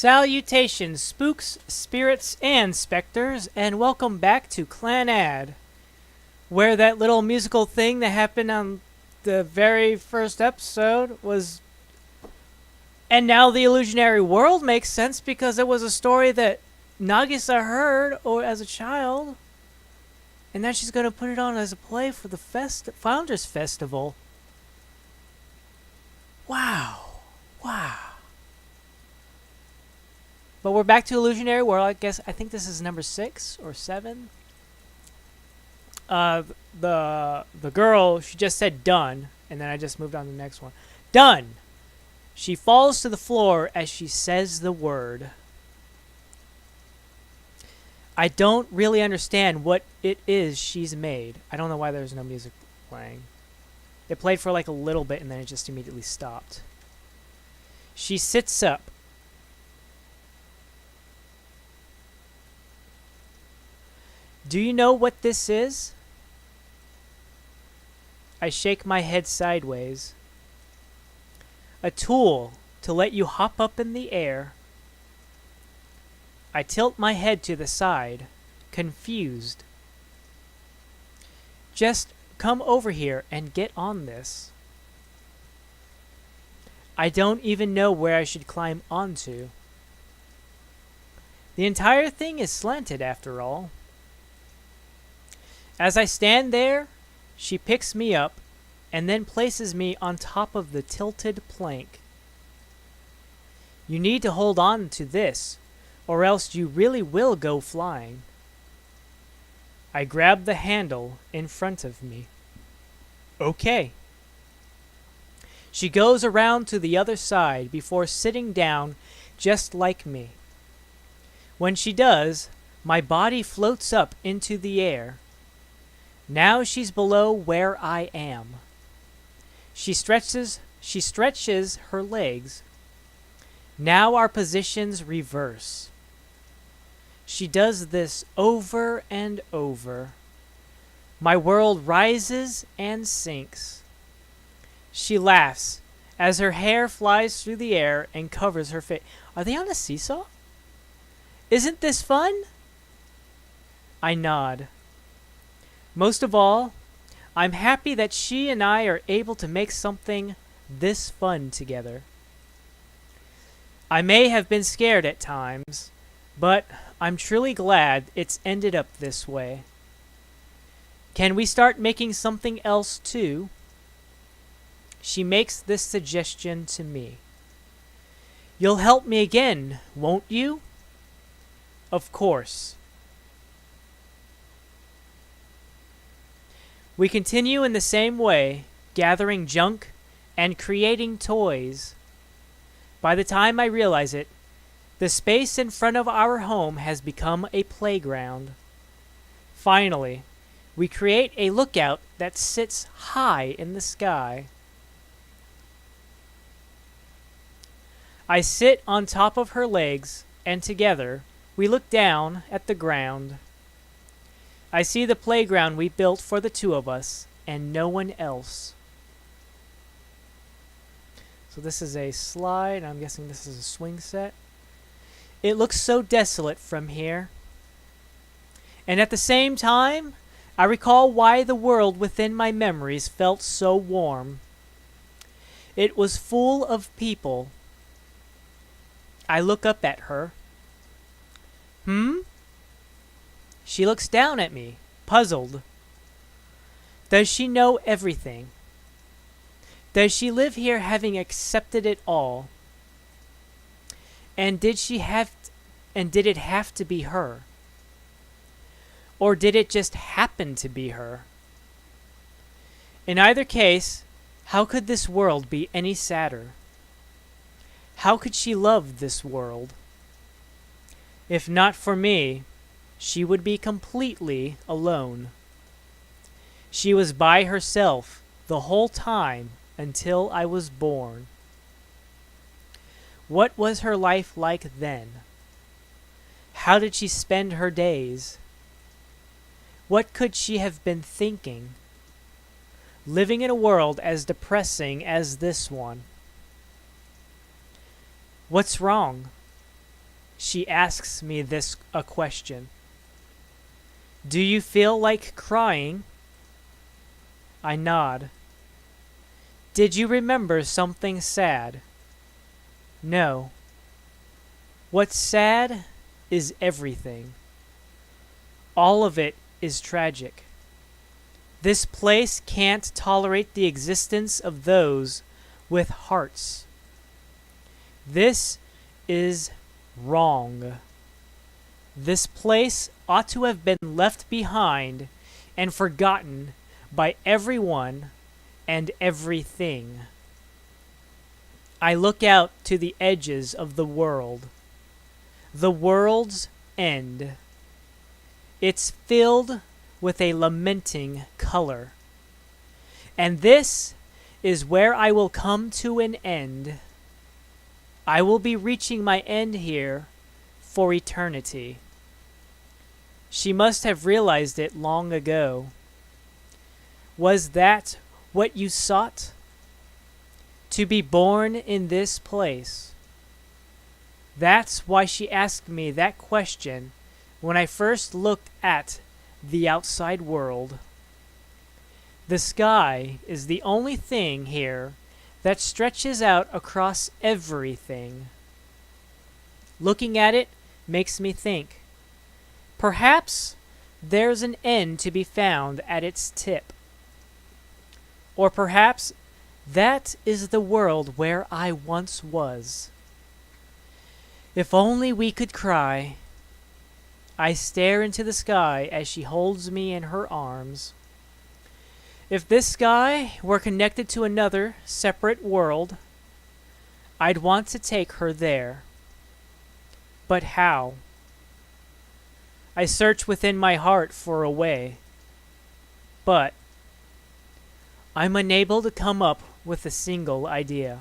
Salutations, spooks, spirits, and specters, and welcome back to Clannad, where that little musical thing that happened on the very first episode was... And now the Illusionary World makes sense because it was a story that Nagisa heard as a child, and now she's going to put it on as a play for the Founders Festival. Wow. Wow. But we're back to Illusionary World. I think this is number 6 or 7. The girl, she just said done, and then I just moved on to the next one. Done! She falls to the floor as she says the word. I don't really understand what it is she's made. I don't know why there's no music playing. It played for like a little bit and then it just immediately stopped. She sits up. Do you know what this is? I shake my head sideways. A tool to let you hop up in the air. I tilt my head to the side, confused. Just come over here and get on this. I don't even know where I should climb onto. The entire thing is slanted after all. As I stand there, she picks me up and then places me on top of the tilted plank. You need to hold on to this, or else you really will go flying. I grab the handle in front of me. Okay. She goes around to the other side before sitting down just like me. When she does, my body floats up into the air. Now she's below where I am. She stretches her legs. Now our positions reverse. She does this over and over. My world rises and sinks. She laughs as her hair flies through the air and covers her face. Are they on a seesaw? Isn't this fun? I nod. Most of all, I'm happy that she and I are able to make something this fun together. I may have been scared at times, but I'm truly glad it's ended up this way. Can we start making something else too? She makes this suggestion to me. You'll help me again, won't you? Of course. We continue in the same way, gathering junk and creating toys. By the time I realize it, the space in front of our home has become a playground. Finally, we create a lookout that sits high in the sky. I sit on top of her legs, and together we look down at the ground. I see the playground we built for the two of us, and no one else. So this is a slide. I'm guessing this is a swing set. It looks so desolate from here. And at the same time, I recall why the world within my memories felt so warm. It was full of people. I look up at her. She looks down at me, puzzled. Does she know everything? Does she live here having accepted it all? And did it have to be her? Or did it just happen to be her? In either case, how could this world be any sadder? How could she love this world? If not for me, she would be completely alone. She was by herself the whole time until I was born. What was her life like then? How did she spend her days? What could she have been thinking? Living in a world as depressing as this one. What's wrong? she asks me a question. Do you feel like crying? I nod. Did you remember something sad? No. What's sad is everything. All of it is tragic. This place can't tolerate the existence of those with hearts. This is wrong. This place ought to have been left behind and forgotten by everyone and everything. I look out to the edges of the world world's end. It's filled with a lamenting color. And this is where I will come to an end. I will be reaching my end here for eternity. She must have realized it long ago. Was that what you sought? To be born in this place. That's why she asked me that question when I first looked at the outside world. The sky is the only thing here that stretches out across everything. Looking at it makes me think. Perhaps there's an end to be found at its tip. Or perhaps that is the world where I once was. If only we could cry. I stare into the sky as she holds me in her arms. If this sky were connected to another separate world, I'd want to take her there. But how? I search within my heart for a way, but I'm unable to come up with a single idea.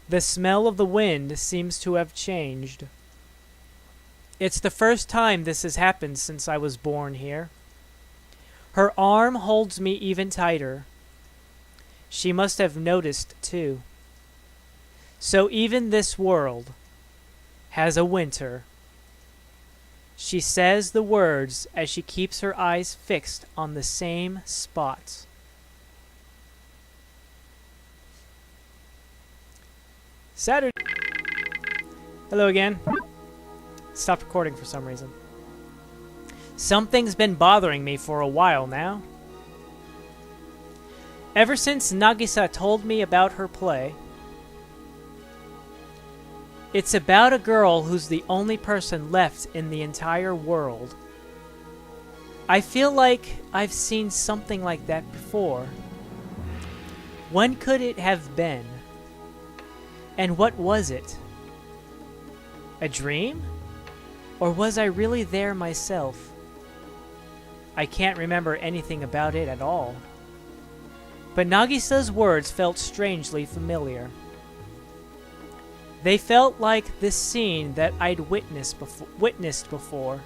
The smell of the wind seems to have changed. It's the first time this has happened since I was born here. Her arm holds me even tighter. She must have noticed too. So even this world has a winter. She says the words as she keeps her eyes fixed on the same spot. Saturday. Hello again. Stopped recording for some reason. Something's been bothering me for a while now. Ever since Nagisa told me about her play. It's about a girl who's the only person left in the entire world. I feel like I've seen something like that before. When could it have been? And what was it? A dream? Or was I really there myself? I can't remember anything about it at all. But Nagisa's words felt strangely familiar. They felt like this scene that I'd witnessed before.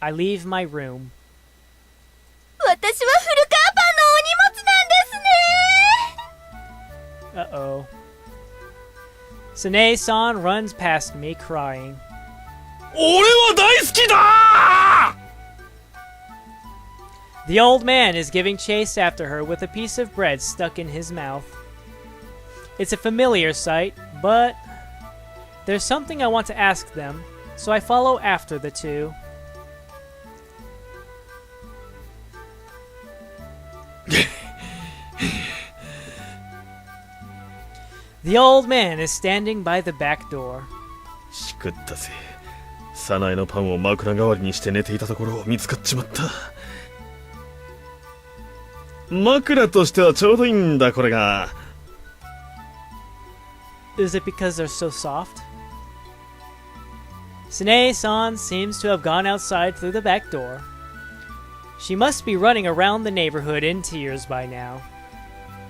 I leave my room. 私は古川パンのお荷物なんですね。 Uh-oh. Sune-san runs past me crying. 俺は大好きだ! The old man is giving chase after her with a piece of bread stuck in his mouth. It's a familiar sight, but there's something I want to ask them, so I follow after the two. The old man is standing by the back door. しくったぜ。早苗のパンを枕代わりにして寝ていたところを見つかっちまった。枕としてはちょうどいいんだこれが。Is it because they're so soft? Sune-san seems to have gone outside through the back door. She must be running around the neighborhood in tears by now.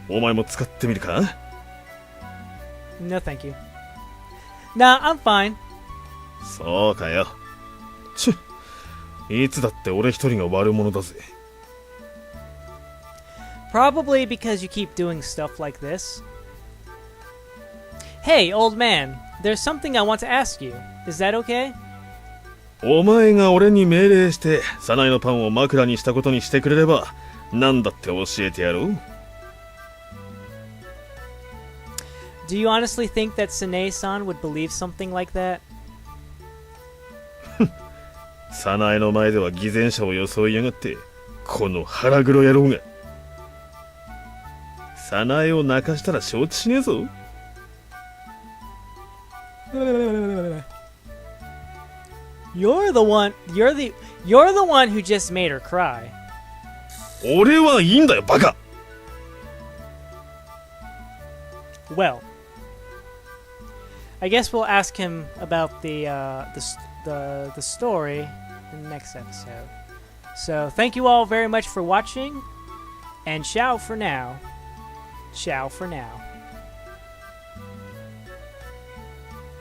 お前も使ってみるか? No, thank you. Nah, I'm fine. そうかよ。ちゅ、いつだって俺一人が悪者だぜ。Probably because you keep doing stuff like this. Hey, old man, there's something I want to ask you. Is that okay? お前が俺に命令して早苗のパンを枕にしたことにしてくれれば何だって教えてやろう。 Do you honestly think that Sanae-san would believe something like that? 早苗の前では偽善者を装いやがってこの腹黒野郎が。早苗を泣かしたら承知しねえぞ。You're the one who just made her cry. 俺はいいんだよバカ。 Well, I guess we'll ask him about the story in the next episode. So thank you all very much for watching, and ciao for now. Ciao for now.